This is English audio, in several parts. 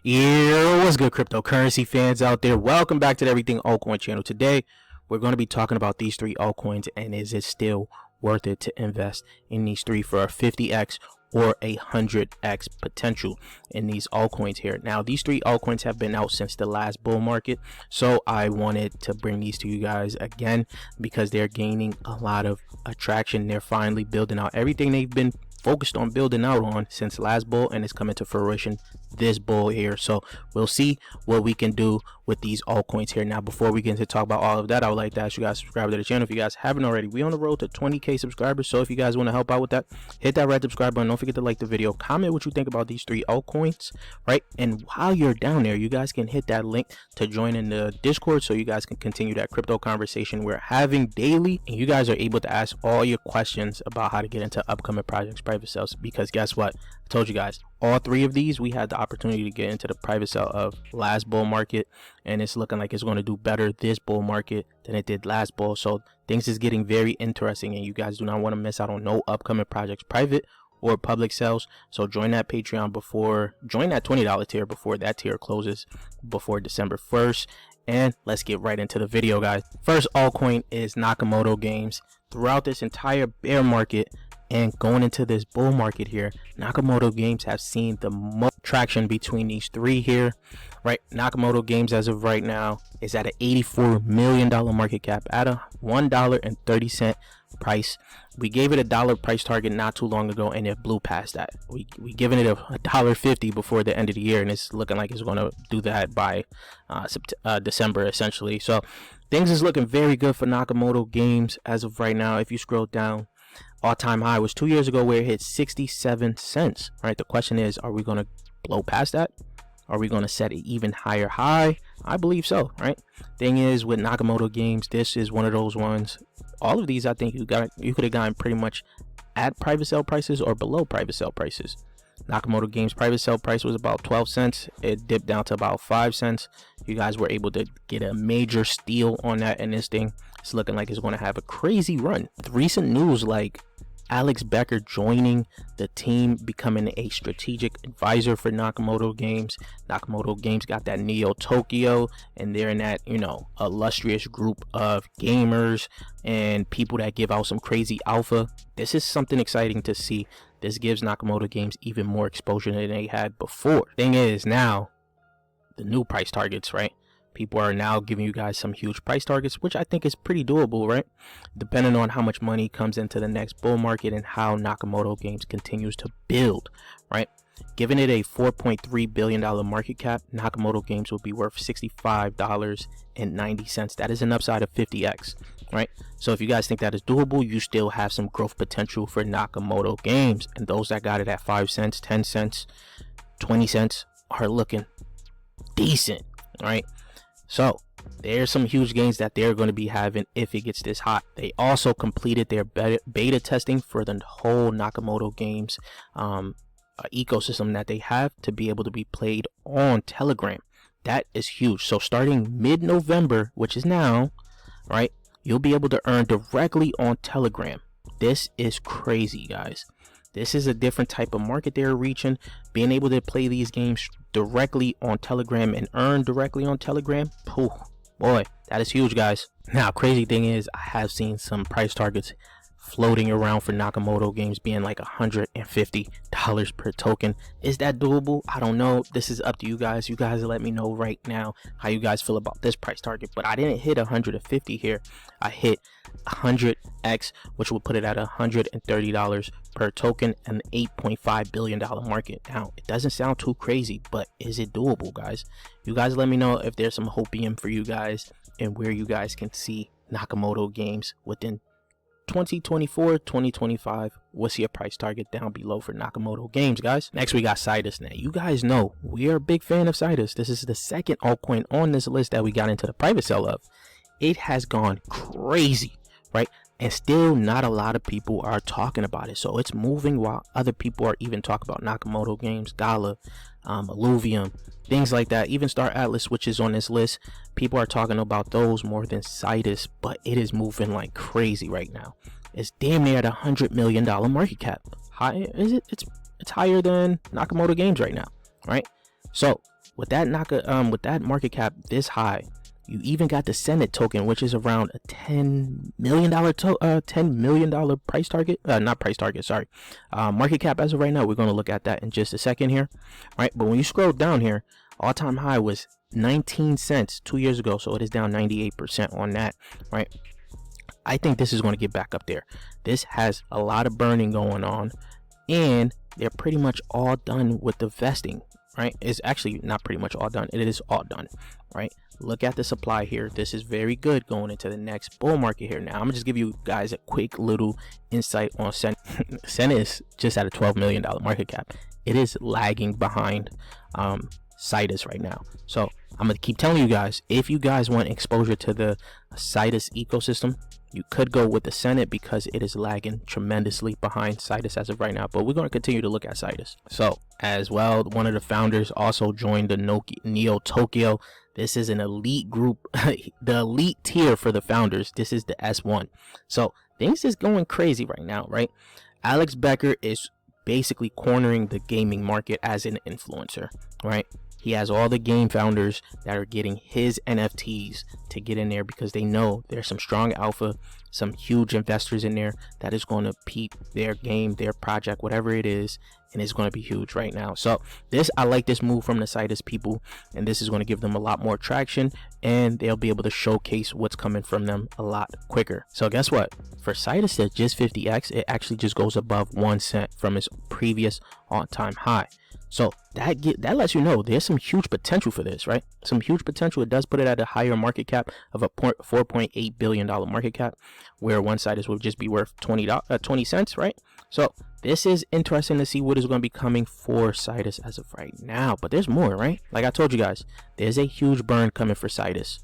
Yeah, what's good, cryptocurrency fans out there? Welcome back to the Everything Altcoin channel. Today, we're going to be talking about these three altcoins, and is it still worth it to invest in these three for a 50x or a 100x potential in these altcoins here. Now, these three altcoins have been out since the last bull market, so I wanted to bring these to you guys again because they're gaining a lot of attraction. They're finally building out everything they've been focused on building out on since last bull, and it's coming to fruition this bull here. So we'll see what we can do with these altcoins here. Now, before we get into talk about all of that, I would like to ask you guys to subscribe to the channel if you guys haven't already. We on the road to 20k subscribers, so if you guys want to help out with that, hit that red subscribe button. Don't forget to like the video, comment what you think about these three altcoins, right? And while you're down there, you guys can hit that link to join in the Discord so you guys can continue that crypto conversation we're having daily, and you guys are able to ask all your questions about how to get into upcoming projects, private sales, because guess what? I told you guys, all three of these we had the opportunity to get into the private sale of last bull market, and it's looking like it's going to do better this bull market than it did last bull. So things is getting very interesting, and you guys do not want to miss out on no upcoming projects, private or public sales. So join that Patreon join that $20 tier before that tier closes before December 1st. And let's get right into the video, guys. First altcoin is Nakamoto Games. Throughout this entire bear market and going into this bull market here, Nakamoto Games have seen the most traction between these three here, right? Nakamoto Games as of right now is at an $84 million market cap at a $1.30 price. We gave it a $1 price target not too long ago, and it blew past that. We given it a $1.50 before the end of the year, and it's looking like it's going to do that by December essentially. So things is looking very good for Nakamoto Games as of right now. If you scroll down, all-time high was 2 years ago where it hit 67 cents, right? The question is, are we going to blow past that? Are we going to set an even higher high? I believe so, right? Thing is, with Nakamoto Games, this is one of those ones. All of these, I think you could have gotten pretty much at private sale prices or below private sale prices. Nakamoto Games private sale price was about 12 cents. It dipped down to about 5 cents. You guys were able to get a major steal on that, and this thing is looking like it's going to have a crazy run. With recent news like Alex Becker joining the team, becoming a strategic advisor for Nakamoto Games. Nakamoto Games got that Neo Tokyo, and they're in that, illustrious group of gamers and people that give out some crazy alpha. This is something exciting to see. This gives Nakamoto Games even more exposure than they had before. Thing is, now the new price targets, right? People are now giving you guys some huge price targets, which I think is pretty doable, right? Depending on how much money comes into the next bull market and how Nakamoto Games continues to build, right? Given it a $4.3 billion market cap, Nakamoto Games will be worth $65.90. That is an upside of 50x, right? So if you guys think that is doable, you still have some growth potential for Nakamoto Games. And those that got it at 5 cents, 10 cents, 20 cents are looking decent, right? So there's some huge gains that they're going to be having if it gets this hot. They also completed their beta testing for the whole Nakamoto Games ecosystem that they have to be able to be played on Telegram. That is huge. So starting mid-November, which is now, right, you'll be able to earn directly on Telegram. This is crazy, guys. This is a different type of market they're reaching. Being able to play these games directly on Telegram and earn directly on Telegram, boy, that is huge, guys. Now, crazy thing is, I have seen some price targets floating around for Nakamoto Games being like $150 per token. Is that doable? I don't know. This is up to you guys. You guys let me know right now how you guys feel about this price target. But I didn't hit 150 here. I hit 100x, which will put it at $130 per token and an $8.5 billion market. Now, it doesn't sound too crazy, but is it doable, guys? You guys let me know if there's some hopium for you guys and where you guys can see Nakamoto Games within 2024, 2025. What's your price target down below for Nakamoto Games, guys? Next, we got Sidus. Now, you guys know we are a big fan of Sidus. This is the second altcoin on this list that we got into the private sale of. It has gone crazy, right? And still not a lot of people are talking about it. So it's moving while other people are even talking about Nakamoto Games, Gala, Alluvium, things like that. Even Star Atlas, which is on this list, people are talking about those more than Sidus, but it is moving like crazy right now. It's damn near at $100 million market cap. High is it? It's higher than Nakamoto Games right now, right? So with that naka with that market cap this high, you even got the Senate token, which is around a $10 million price target, not price target, sorry, market cap as of right now. We're going to look at that in just a second here, right? But when you scroll down here, all-time high was 19 cents 2 years ago, so it is down 98% on that, right? I think this is going to get back up there. This has a lot of burning going on, and they're pretty much all done with the vesting, right? It's actually not pretty much all done. It is all done, right? Look at the supply here. This is very good going into the next bull market here. Now, I'm gonna just give you guys a quick little insight on Senate. Senate is just at a $12 million market cap. It is lagging behind sidus right now. So I'm gonna keep telling you guys, if you guys want exposure to the sidus ecosystem, you could go with the Senate because it is lagging tremendously behind sidus as of right now. But we're going to continue to look at sidus. So as well, one of the founders also joined the Neo Tokyo. This is an elite group, the elite tier for the founders. This is the S1. So things is going crazy right now, right? Alex Becker is basically cornering the gaming market as an influencer, right? He has all the game founders that are getting his NFTs to get in there because they know there's some strong alpha, some huge investors in there that is going to peep their game, their project, whatever it is, and it's going to be huge right now. So I like this move from the sidus people, and this is going to give them a lot more traction, and they'll be able to showcase what's coming from them a lot quicker. So guess what? For sidus at just 50x, it actually just goes above 1 cent from its previous all-time high. So that lets you know there's some huge potential for this, right? Some huge potential. It does put it at a higher market cap of a $4.8 billion market cap, where one sidus would just be worth 20 cents, right? So this is interesting to see what is going to be coming for sidus as of right now. But there's more, right? Like I told you guys, there's a huge burn coming for sidus,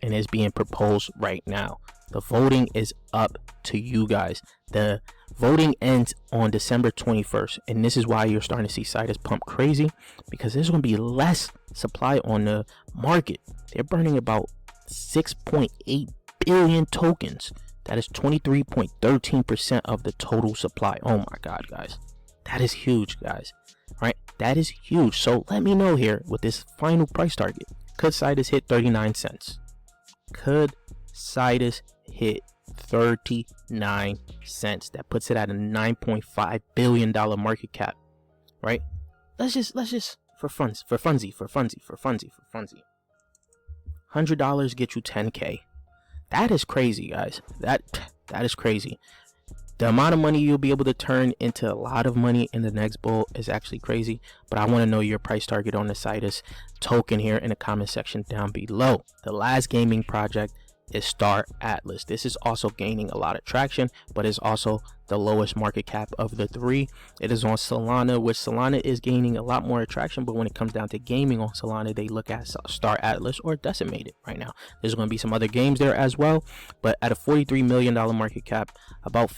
and it's being proposed right now. The voting is up to you guys. The voting ends on December 21st, and this is why you're starting to see sidus pump crazy, because there's going to be less supply on the market. They're burning about 6.8 billion tokens. That is 23.13% of the total supply. Oh my god, guys, that is huge, guys, right? That is huge. So let me know here with this final price target, could sidus hit 39 cents? Could sidus hit 39 cents? That puts it at a $9.5 billion market cap, right? Let's just for funsies, $100 get you 10k. That is crazy, guys. That is crazy. The amount of money you'll be able to turn into a lot of money in the next bull is actually crazy. But I want to know your price target on the sidus token here in the comment section down below. The last gaming project is Star Atlas. This is also gaining a lot of traction, but is also the lowest market cap of the three. It is on Solana, which Solana is gaining a lot more attraction, but when it comes down to gaming on Solana, they look at Star Atlas or Decimated right now. There's going to be some other games there as well, but at a $43 million market cap, about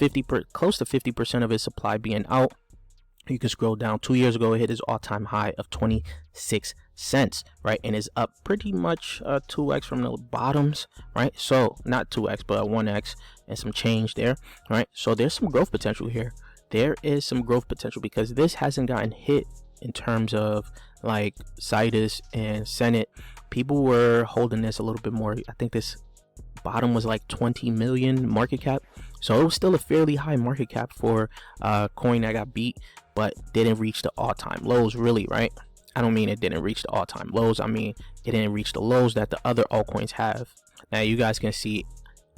close to 50% of its supply being out. You can scroll down. 2 years ago, it hit its all-time high of 26 cents, right? And is up pretty much 2x from the bottoms, right? So not 2x, but 1x and some change there, right? So there's some growth potential here. There is some growth potential because this hasn't gotten hit in terms of like sidus and Senate. People were holding this a little bit more. I think this bottom was like 20 million market cap, so it was still a fairly high market cap for a coin that got beat, but didn't reach the all-time lows, really, right? I don't mean it didn't reach the all-time lows, I mean it didn't reach the lows that the other altcoins have. Now you guys can see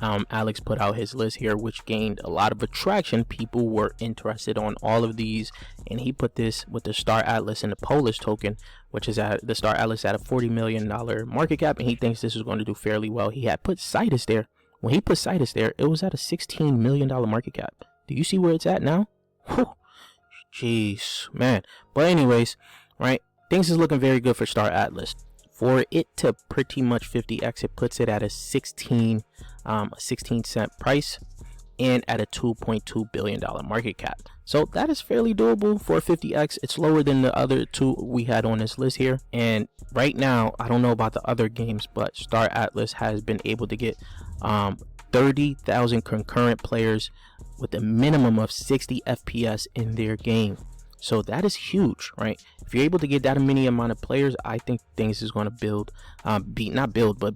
Alex put out his list here, which gained a lot of attraction. People were interested on all of these, and he put this with the Star Atlas and the Polish token, which is at the Star Atlas at a $40 million market cap, and he thinks this is going to do fairly well. He had put sidus there. When he put sidus there, it was at a $16 million market cap. Do you see where it's at now? Whew. Jeez, man. But anyways, right, things is looking very good for Star Atlas. For it to pretty much 50x, it puts it at a 16 cent price and at a $2.2 billion market cap. So that is fairly doable for 50x. It's lower than the other two we had on this list here. And right now, I don't know about the other games, but Star Atlas has been able to get 30,000 concurrent players with a minimum of 60 FPS in their game. So that is huge, right? If you're able to get that many amount of players, I think things is going to build,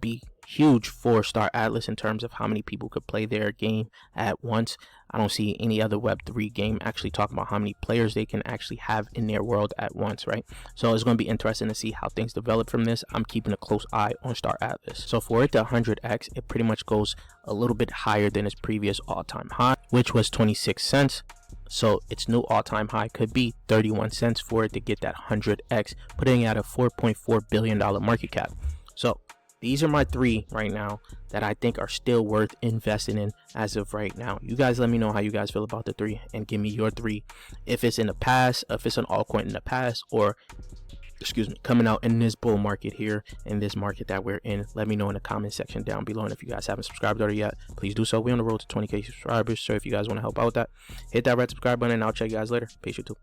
be huge for Star Atlas in terms of how many people could play their game at once. I don't see any other Web3 game actually talking about how many players they can actually have in their world at once, right? So it's going to be interesting to see how things develop from this. I'm keeping a close eye on Star Atlas. So for it to 100x, it pretty much goes a little bit higher than its previous all-time high, which was 26 cents. So its new all-time high could be 31 cents for it to get that 100x, putting it at a $4.4 billion market cap. So these are my three right now that I think are still worth investing in as of right now. You guys let me know how you guys feel about the three and give me your three. If it's in the past, if it's an altcoin in the past, or coming out in this bull market here, in this market that we're in. Let me know in the comment section down below. And if you guys haven't subscribed already yet, please do so. We're on the road to 20K subscribers. So if you guys want to help out with that, hit that red subscribe button and I'll check you guys later. Peace, YouTube.